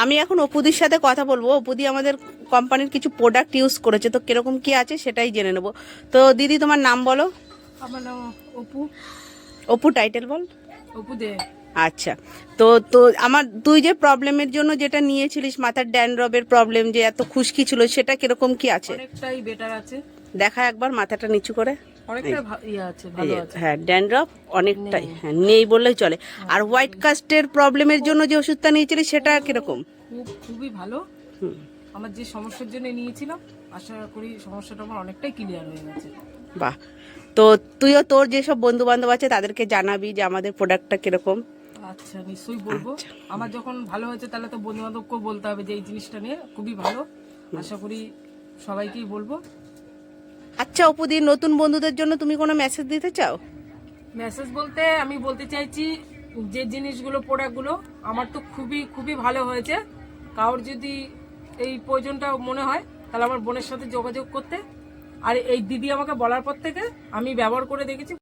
আমি এখন অপুদির সাথে কথা বলবো। অপুদি আমাদের কোম্পানির কিছু প্রোডাক্ট ইউজ করেছে, তো কিরকম কি আছে সেটাই জেনে নেবো। তো দিদি তোমার নাম বলো। আমার নাম অপু। অপু টাইটেল বল। অপু দে। আচ্ছা, তো তো আমার তুই যে প্রবলেমের জন্য যেটা নিয়েছিলিস, মাথার ড্যান্ড্রফের প্রবলেম, যে এত খুশকি ছিল, সেটা কিরকম কি আছে? অনেকটাই বেটার আছে। দেখা একবার মাথাটা নিচু করে। অনেকটা ইয়ে আছে, ভালো আছে। হ্যাঁ, ড্যান্ড্রফ অনেকটাই, নেই। হ্যাঁ নেই বললেই চলে। আর হোয়াইট কাস্টের প্রবলেমের জন্য যে ওষুধটা নিয়েছিলিস সেটা কিরকম? খুবই ভালো। আমার যে সমস্যার জন্য নিয়েছিলাম, আশা করি সমস্যাটা আমার অনেকটাই ক্লিয়ার হয়ে গেছে। বাহ। তো তুইও তোর যেসব বন্ধু বান্ধব আছে তাদেরকে জানাবি যে আমাদের প্রোডাক্টটা কিরকম। আচ্ছা, নিশ্চয়ই বলবো। আচ্ছা। আমার যখন ভালো হয়েছে তাহলে তো বন্ধু বান্ধবকেও বলতে হবে যে এই জিনিসটা নিয়ে খুবই ভালো। আশা করি সবাইকেই বলবো। আচ্ছা অপুদি, নতুন বন্ধুদের জন্য তুমি কোনো মেসেজ দিতে চাও? মেসেজ বলতে আমি বলতে চাইছি, যে জিনিসগুলো প্রোডাক্টগুলো আমার তো খুবই খুবই ভালো হয়েছে। কারোর যদি এই প্রয়োজনটা মনে হয় তাহলে আমার বোনের সাথে যোগাযোগ করতে। আর এই দিদি আমাকে বলার পর থেকে আমি ব্যবহার করে দেখেছি।